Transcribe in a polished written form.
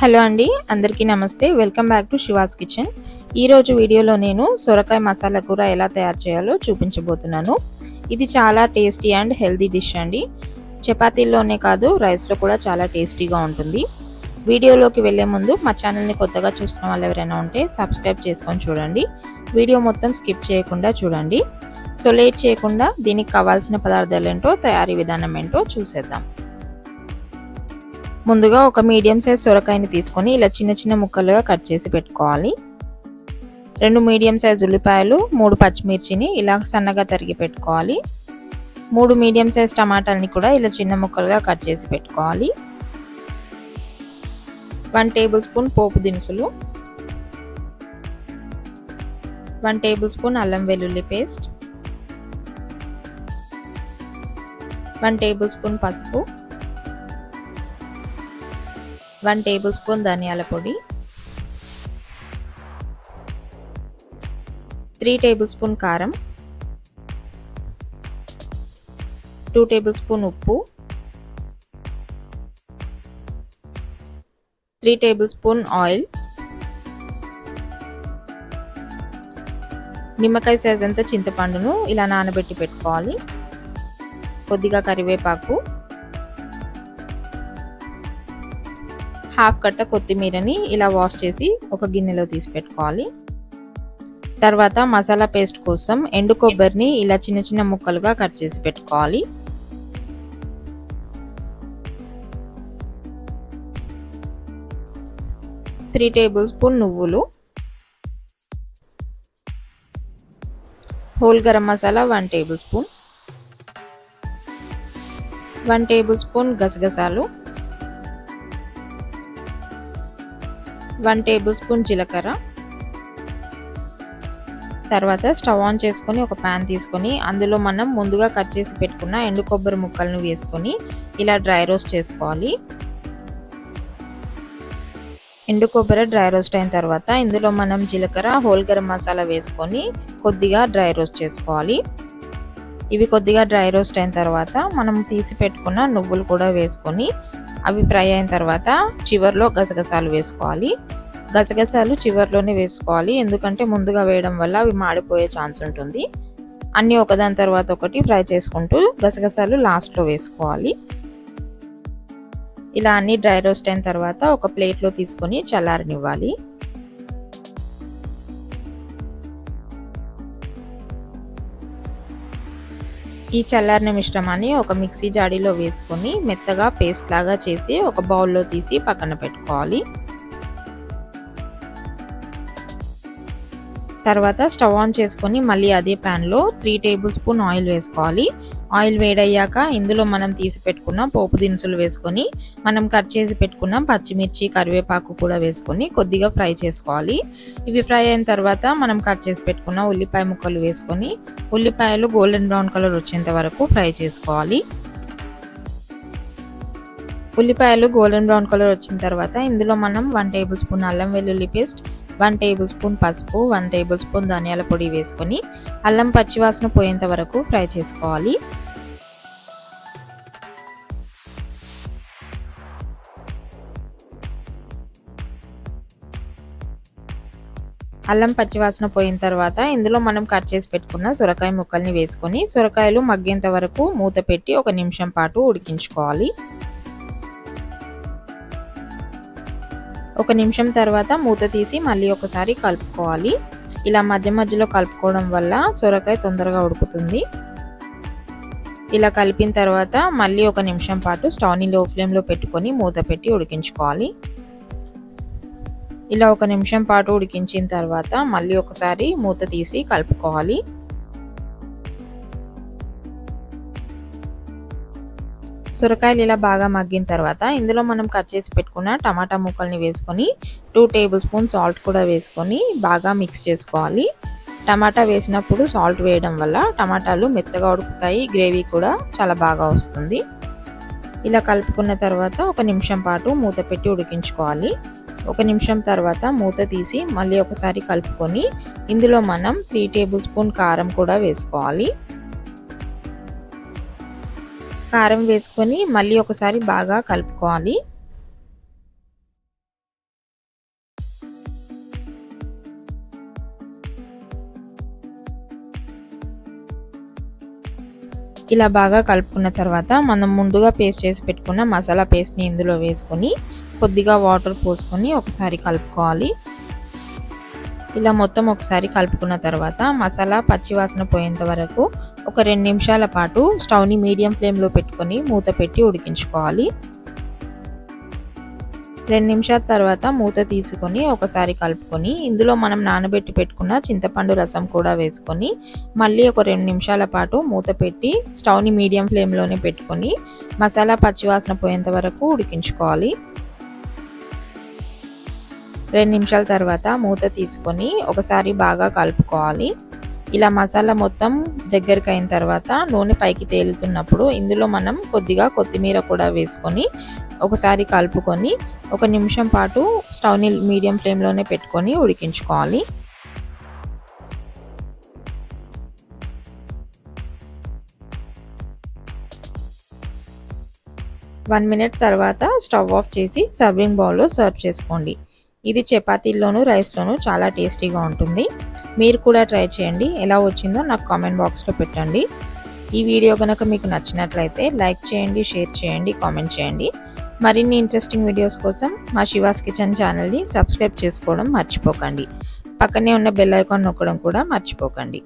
Hello అండి, అందరికీ నమస్తే. Welcome back to she was kitchen. ఈరోజు వీడియోలో నేను సొరకాయ మసాలా కూర ఎలా తయారు చేయాలో చూపించబోతున్నాను. ఇది చాలా టేస్టీ అండ్ హెల్తీ డిష్ అండి. చపాతీల్లోనే కాదు, రైస్లో కూడా చాలా టేస్టీగా ఉంటుంది. వీడియోలోకి వెళ్ళే ముందు మా ఛానల్ని కొత్తగా చూస్తున్న వాళ్ళు ఎవరైనా ఉంటే సబ్స్క్రైబ్ చేసుకొని చూడండి. వీడియో మొత్తం స్కిప్ చేయకుండా చూడండి. సో లేట్ చేయకుండా దీనికి కావాల్సిన పదార్థాలు ఏంటో, తయారీ విధానం ఏంటో చూసేద్దాం. ముందుగా ఒక మీడియం సైజ్ సొరకాయని తీసుకొని ఇలా చిన్న చిన్న ముక్కలుగా కట్ చేసి పెట్టుకోవాలి. 2 మీడియం సైజ్ ఉల్లిపాయలు, 3 పచ్చిమిర్చిని ఇలా సన్నగా తరిగి పెట్టుకోవాలి. 3 మీడియం సైజ్ టమాటాలని కూడా ఇలా చిన్న ముక్కలుగా కట్ చేసి పెట్టుకోవాలి. 1 టేబుల్ స్పూన్ పోపు దినుసులు, 1 టేబుల్ స్పూన్ అల్లం వెల్లుల్లి పేస్ట్, 1 టేబుల్ స్పూన్ పసుపు, 1 టేబుల్ స్పూన్ ధనియాల పొడి, 3 టేబుల్ స్పూన్ కారం, 2 టేబుల్ స్పూన్ ఉప్పు, 3 టేబుల్ స్పూన్ ఆయిల్, నిమ్మకాయ సైజ్ అంత చింతపండును ఇలా నానబెట్టి పెట్టుకోవాలి. కొద్దిగా కరివేపాకు, హాఫ్ కట్ట కొత్తిమీరని ఇలా వాష్ చేసి ఒక గిన్నెలో తీసి పెట్టుకోవాలి. తర్వాత మసాలా పేస్ట్ కోసం ఎండు కొబ్బరిని ఇలా చిన్న చిన్న ముక్కలుగా కట్ చేసి పెట్టుకోవాలి. త్రీ టేబుల్ స్పూన్ నువ్వులు, whole garam masala 1 table spoon, 1 table spoon గసగసాలు, 1 టేబుల్ స్పూన్ జీలకర్ర. తర్వాత స్టవ్ ఆన్ చేసుకొని ఒక ప్యాన్ తీసుకొని అందులో మనం ముందుగా కట్ చేసి పెట్టుకున్న ఎండు కొబ్బరి ముక్కలను వేసుకొని ఇలా డ్రై రోస్ట్ చేసుకోవాలి. ఎండు కొబ్బరి డ్రై రోస్ట్ అయిన తర్వాత ఇందులో మనం జీలకర్ర, హోల్ గరం మసాలా వేసుకొని కొద్దిగా డ్రై రోస్ట్ చేసుకోవాలి. ఇవి కొద్దిగా డ్రై రోస్ట్ అయిన తర్వాత మనం తీసి పెట్టుకున్న నువ్వులు కూడా వేసుకొని అవి ఫ్రై అయిన తర్వాత చివర్లో గసగసాలు వేసుకోవాలి. గసగసాలు చివర్లోనే వేసుకోవాలి, ఎందుకంటే ముందుగా వేయడం వల్ల అవి మాడిపోయే ఛాన్స్ ఉంటుంది. అన్నీ ఒకదాని తర్వాత ఒకటి ఫ్రై చేసుకుంటూ గసగసాలు లాస్ట్లో వేసుకోవాలి. ఇలా అన్ని డ్రై రోస్ట్ అయిన తర్వాత ఒక ప్లేట్లో తీసుకొని చల్లారనివ్వాలి. ఈ చల్లారిన మిశ్రమాన్ని ఒక మిక్సీ జాడీలో వేసుకొని మెత్తగా పేస్ట్ లాగా చేసి ఒక బౌల్లో తీసి పక్కన పెట్టుకోవాలి. తర్వాత స్టవ్ ఆన్ చేసుకొని మళ్ళీ అదే ప్యాన్లో 3 టేబుల్ స్పూన్ ఆయిల్ వేసుకోవాలి. ఆయిల్ వేడయ్యాక ఇందులో మనం తీసి పెట్టుకున్న పోపు దినుసులు వేసుకొని మనం కట్ చేసి పెట్టుకున్న పచ్చిమిర్చి, కరివేపాకు కూడా వేసుకొని కొద్దిగా ఫ్రై చేసుకోవాలి. ఇవి ఫ్రై అయిన తర్వాత మనం కట్ చేసి పెట్టుకున్న ఉల్లిపాయ ముక్కలు వేసుకొని ఉల్లిపాయలు గోల్డెన్ బ్రౌన్ కలర్ వచ్చేంత వరకు ఫ్రై చేసుకోవాలి. ఉల్లిపాయలు గోల్డెన్ బ్రౌన్ కలర్ వచ్చిన తర్వాత ఇందులో మనం 1 టేబుల్ స్పూన్ అల్లం వెల్లుల్లి పేస్ట్, 1 టేబుల్ స్పూన్ పసుపు, 1 టేబుల్ స్పూన్ ధనియాల పొడి వేసుకొని అల్లం పచ్చివాసన పోయేంత వరకు ఫ్రై చేసుకోవాలి. అల్లం పచ్చివాసన పోయిన తర్వాత ఇందులో మనం కట్ చేసి పెట్టుకున్న సొరకాయ ముక్కల్ని వేసుకొని సొరకాయలు మగ్గేంత వరకు మూత పెట్టి 1 నిమిషం పాటు ఉడికించుకోవాలి. 1 నిమిషం తర్వాత మూత తీసి మళ్ళీ ఒకసారి కలుపుకోవాలి. ఇలా మధ్య మధ్యలో కలుపుకోవడం వల్ల సొరకాయ తొందరగా ఉడుకుతుంది. ఇలా కలిపిన తర్వాత మళ్ళీ 1 నిమిషం పాటు స్టవ్ని లో ఫ్లేమ్లో పెట్టుకొని మూత పెట్టి ఉడికించుకోవాలి. ఇలా 1 నిమిషం పాటు ఉడికించిన తర్వాత మళ్ళీ ఒకసారి మూత తీసి కలుపుకోవాలి. సొరకాయలు ఇలా బాగా మగ్గిన తర్వాత ఇందులో మనం కట్ చేసి పెట్టుకున్న టమాటా ముక్కల్ని వేసుకొని 2 టేబుల్ స్పూన్ సాల్ట్ కూడా వేసుకొని బాగా మిక్స్ చేసుకోవాలి. టమాటా వేసినప్పుడు సాల్ట్ వేయడం వల్ల టమాటాలు మెత్తగా ఉడుకుతాయి, గ్రేవీ కూడా చాలా బాగా వస్తుంది. ఇలా కలుపుకున్న తర్వాత 1 నిమిషం పాటు మూత పెట్టి ఉడికించుకోవాలి. 1 నిమిషం తర్వాత మూత తీసి మళ్ళీ ఒకసారి కలుపుకొని ఇందులో మనం 3 టేబుల్ స్పూన్ కారం కూడా వేసుకోవాలి. కారం వేసుకొని మళ్ళీ ఒకసారి బాగా కలుపుకోవాలి. ఇలా బాగా కలుపుకున్న తర్వాత మనం ముందుగా పేస్ట్ చేసి పెట్టుకున్న మసాలా పేస్ట్ని ఇందులో వేసుకొని కొద్దిగా వాటర్ పోసుకొని ఒకసారి కలుపుకోవాలి. ఇలా మొత్తం ఒకసారి కలుపుకున్న తర్వాత మసాలా పచ్చివాసన పోయేంత వరకు ఒక 2 నిమిషాల పాటు స్టవ్ని మీడియం ఫ్లేమ్లో పెట్టుకొని మూత పెట్టి ఉడికించుకోవాలి. 2 నిమిషాల తర్వాత మూత తీసుకొని ఒకసారి కలుపుకొని ఇందులో మనం నానబెట్టి పెట్టుకున్న చింతపండు రసం కూడా వేసుకొని మళ్ళీ ఒక 2 నిమిషాల పాటు మూత పెట్టి స్టవ్ని మీడియం ఫ్లేమ్లోనే పెట్టుకొని మసాలా పచ్చివాసన పోయేంత వరకు ఉడికించుకోవాలి. 2 నిమిషాల తర్వాత మూత తీసుకొని ఒకసారి బాగా కలుపుకోవాలి. ఇలా మసాలా మొత్తం దగ్గరికి అయిన తర్వాత నూనె పైకి తేలుతున్నప్పుడు ఇందులో మనం కొద్దిగా కొత్తిమీర కూడా వేసుకొని ఒకసారి కలుపుకొని 1 నిమిషం పాటు స్టవ్ని మీడియం ఫ్లేమ్లోనే పెట్టుకొని ఉడికించుకోవాలి. వన్ మినిట్ తర్వాత స్టవ్ ఆఫ్ చేసి సర్వింగ్ బౌల్లో సర్వ్ చేసుకోండి. ఇది చపాతీల్లోనూ రైస్లోనూ చాలా టేస్టీగా ఉంటుంది. మీరు కూడా ట్రై చేయండి. ఎలా వచ్చిందో నాకు కామెంట్ బాక్స్లో పెట్టండి. ఈ వీడియో కనుక మీకు నచ్చినట్లయితే లైక్ చేయండి, షేర్ చేయండి, కామెంట్ చేయండి. మరిన్ని ఇంట్రెస్టింగ్ వీడియోస్ కోసం మా శివాస్ కిచెన్ ఛానల్ని సబ్స్క్రైబ్ చేసుకోవడం మర్చిపోకండి. పక్కనే ఉన్న బెల్ ఐకాన్ నొక్కడం కూడా మర్చిపోకండి.